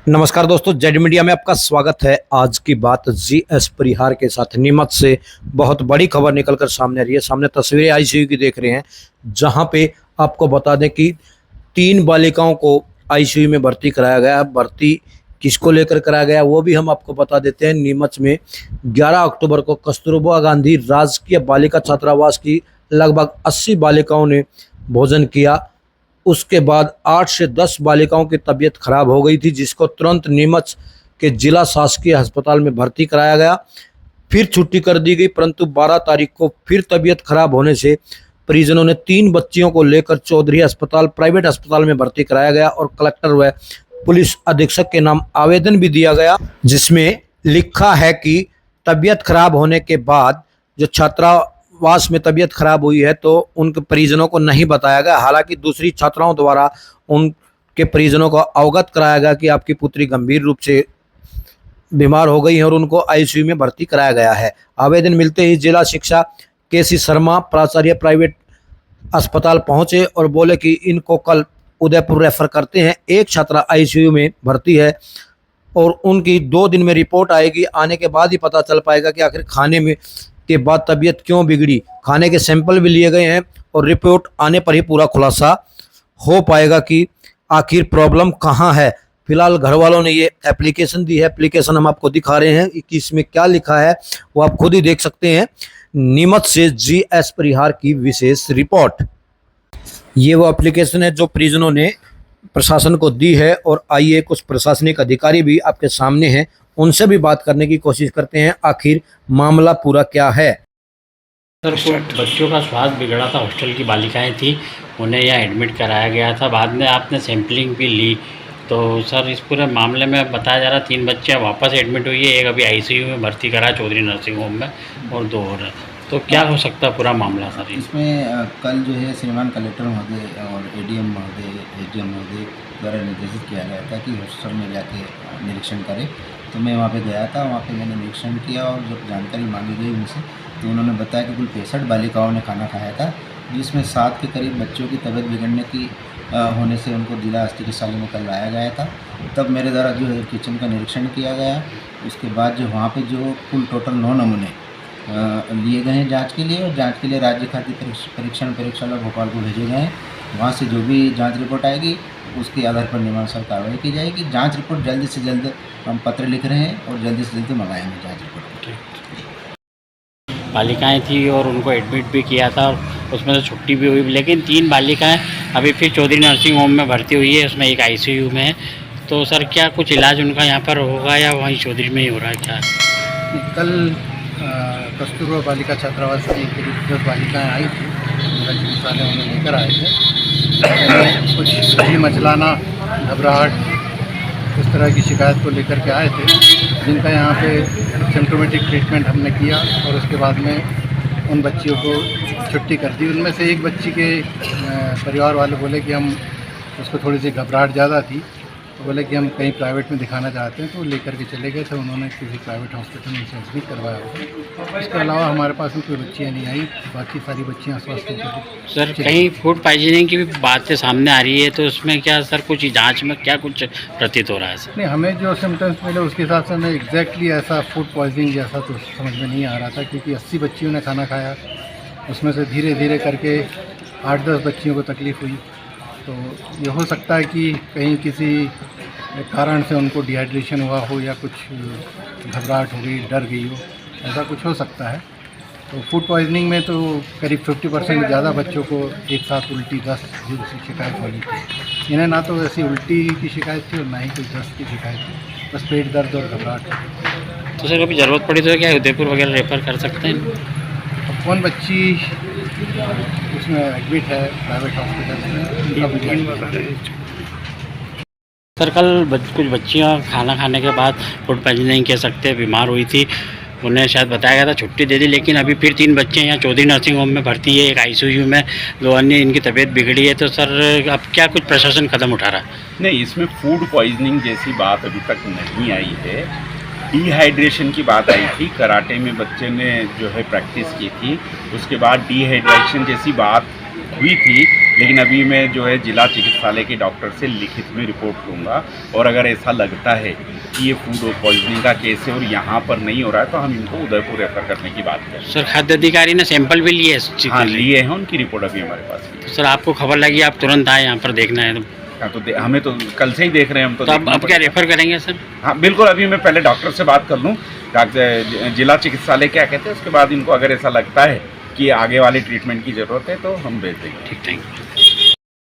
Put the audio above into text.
नमस्कार दोस्तों, Z media में आपका स्वागत है। आज की बात जीएस परिहार के साथ नीमच से बहुत बड़ी खबर निकलकर सामने आ रही है। सामने तस्वीरें आईसीयू की देख रहे हैं, जहां पे आपको बता दें कि 3 बालिकाओं को आईसीयू में भर्ती कराया गया। भर्ती किसको लेकर कराया गया वो भी हम आपको बता देते हैं। नीमच में 11 अक्टूबर को कस्तूरबा गांधी राजकीय बालिका छात्रावास की लगभग 80 बालिकाओं ने भोजन किया। उसके बाद 8 से 10 बालिकाओं की तबीयत खराब हो गई थी, जिसको तुरंत नीमच के जिला शासकीय अस्पताल में भर्ती कराया गया। फिर छुट्टी कर दी गई, परंतु 12 तारीख को फिर तबीयत खराब होने से परिजनों ने 3 बच्चियों को लेकर चौधरी अस्पताल प्राइवेट अस्पताल में भर्ती कराया गया और कलेक्टर व पुलिस अधीक्षक के नाम आवेदन भी दिया गया, जिसमें लिखा है कि तबीयत खराब होने के बाद जो छात्रावास में तबीयत खराब हुई है तो उनके परिजनों को नहीं बताया गया। हालांकि दूसरी छात्राओं द्वारा उनके परिजनों को अवगत कराया गया कि आपकी पुत्री गंभीर रूप से बीमार हो गई है और उनको आईसीयू में भर्ती कराया गया है। आवेदन मिलते ही जिला शिक्षा केसी शर्मा प्राचार्य प्राइवेट अस्पताल पहुंचे और बोले कि इनको कल उदयपुर रेफर करते हैं। एक छात्रा आईसीयू में भर्ती है और उनकी 2 दिन में रिपोर्ट आएगी। आने के बाद ही पता चल पाएगा कि आखिर खाने में के बाद तबीयत क्यों बिगड़ी। खाने के सैंपल भी लिए गए हैं और रिपोर्ट आने पर ही पूरा खुलासा हो पाएगा कि आखिर प्रॉब्लम कहाँ है। फिलहाल घर वालों ने ये एप्लीकेशन दी है। एप्लीकेशन हम आपको दिखा रहे हैं कि इसमें क्या लिखा है, वो आप खुद ही देख सकते हैं। नीमच से जीएस परिहार की विशेष रिपोर्ट। ये वो एप्लीकेशन है जो परिजनों ने प्रशासन को दी है और आइए कुछ प्रशासनिक अधिकारी भी आपके सामने हैं, उनसे भी बात करने की कोशिश करते हैं आखिर मामला पूरा क्या है। सर, कुछ बच्चों का स्वास्थ्य बिगड़ा था। हॉस्टल की बालिकाएं थी, उन्हें यहाँ एडमिट कराया गया था। बाद में आपने सैंपलिंग भी ली। तो सर, इस पूरे मामले में बताया जा रहा 3 बच्चे वापस एडमिट हुई है। एक अभी आईसीयू में भर्ती करा चौधरी नर्सिंग होम में और 2 और। तो क्या हो सकता है पूरा मामला सर? इसमें कल जो है श्रीमान कलेक्टर महोदय और एडीएम महोदय एसडीएम महोदय द्वारा निर्देशित किया गया था कि हॉस्टल में जाके निरीक्षण करें। तो मैं वहाँ पे गया था। वहाँ पे मैंने निरीक्षण किया और जब जानकारी मांगी गई उनसे तो उन्होंने बताया कि कुल 65 बालिकाओं ने खाना खाया था, जिसमें 7 के करीब बच्चों की तबीयत बिगड़ने की होने से उनको जिला चिकित्सालय में कल लाया गया था। तब मेरे द्वारा जो है किचन का निरीक्षण किया गया। उसके बाद जो वहाँ पे जो कुल टोटल 9 नमूने लिए गए हैं जांच के लिए, और जांच के लिए राज्य खाद्य परीक्षण प्रयोगशाला भोपाल को भेजे गए हैं। वहाँ से जो भी जांच रिपोर्ट आएगी उसके आधार पर नियमानुसार कार्रवाई की जाएगी। जांच रिपोर्ट जल्द से जल्द हम पत्र लिख रहे हैं और जल्द से जल्द मंगाएंगे जांच रिपोर्ट। बालिकाएं थी और उनको एडमिट भी किया था, उसमें से छुट्टी भी हुई। लेकिन 3 बालिकाएं अभी फिर चौधरी नर्सिंग होम में भर्ती हुई है, उसमें एक आईसीयू में है। तो सर, क्या कुछ इलाज उनका यहाँ पर होगा या वहीं चौधरी में ही हो रहा है क्या? कल कस्तूरबा बालिका छात्रावास की करीब 10 बालिकाएँ आई थी, जिला चिकित्सालय उन्हें लेकर आए थे। कुछ सही मचलाना, घबराहट, इस तरह की शिकायत को लेकर के आए थे, जिनका यहाँ पे सिम्टोमेटिक ट्रीटमेंट हमने किया और उसके बाद में उन बच्चियों को छुट्टी कर दी। उनमें से एक बच्ची के परिवार वाले बोले कि हम उसको थोड़ी सी घबराहट ज़्यादा थी, तो बोले कि हम कहीं प्राइवेट में दिखाना चाहते हैं, तो लेकर के चले गए थे। उन्होंने किसी प्राइवेट हॉस्पिटल में उसे एडमिट करवाया होगा। इसके अलावा हमारे पास में कोई बच्चियाँ नहीं आई, बाकी सारी बच्चियाँ स्वस्थ होकर। सर, कहीं फूड पॉइजनिंग की भी बातें सामने आ रही है, तो उसमें क्या सर कुछ जांच में क्या कुछ प्रतीत हो रहा है सर? नहीं, हमें जो सिम्टम्स मिले उसके हिसाब से हमें एग्जैक्टली ऐसा फूड पॉइजनिंग जैसा तो समझ में नहीं आ रहा था, क्योंकि 80 बच्चियों ने खाना खाया, उसमें से धीरे धीरे करके 8-10 बच्चियों को तकलीफ़ हुई। तो ये हो सकता है कि कहीं किसी कारण से उनको डिहाइड्रेशन हुआ हो या कुछ घबराहट हो गई, डर गई हो, ऐसा कुछ हो सकता है। तो फूड पॉइजनिंग में तो करीब 50% ज़्यादा बच्चों को एक साथ उल्टी, दस्त जैसी शिकायत वाली थी। इन्हें ना तो ऐसी उल्टी की शिकायत थी और ना ही कोई दस्त की शिकायत थी, बस पेट दर्द और घबराहट। तो सर, कभी ज़रूरत पड़ी तो क्या उदयपुर वगैरह रेफर कर सकते हैं? अब कौन बच्ची उसमें एडमिट है प्राइवेट हॉस्पिटल में? सर, कल कुछ बच्चियां खाना खाने के बाद फूड पॉइजनिंग कह सकते हैं बीमार हुई थी, उन्हें शायद बताया गया था छुट्टी दे दी। लेकिन अभी फिर 3 बच्चे यहाँ चौधरी नर्सिंग होम में भर्ती है, एक आईसीयू में, 2 अन्य इनकी तबीयत बिगड़ी है। तो सर, अब क्या कुछ प्रशासन कदम उठा रहा है? नहीं, इसमें फूड पॉइजनिंग जैसी बात अभी तक नहीं आई है। डिहाइड्रेशन की बात आई थी, कराटे में बच्चे ने जो है प्रैक्टिस की थी, उसके बाद डिहाइड्रेशन जैसी बात हुई थी। लेकिन अभी मैं जो है जिला चिकित्सालय के डॉक्टर से लिखित में रिपोर्ट लूँगा, और अगर ऐसा लगता है कि ये फूड पॉइजनिंग का केस है और यहाँ पर नहीं हो रहा है तो हम इनको उदयपुर रेफर करने की बात करें। सर खाद्य अधिकारी ने सैंपल भी लिए हाँ लिए हैं, उनकी रिपोर्ट अभी हमारे पास है। तो सर आपको खबर लगी, आप तुरंत आए यहाँ पर देखना है तो हाँ तो हमें तो कल से ही देख रहे हैं हम तो अब देखना क्या पड़ेगा। रेफर करेंगे सर? हाँ बिल्कुल, अभी मैं पहले डॉक्टर से बात कर लूँ, डॉक्टर जिला चिकित्सालय क्या कहते हैं, उसके बाद इनको अगर ऐसा लगता है कि आगे वाली ट्रीटमेंट की ज़रूरत है तो हम भेज देंगे। ठीक, थैंक यू।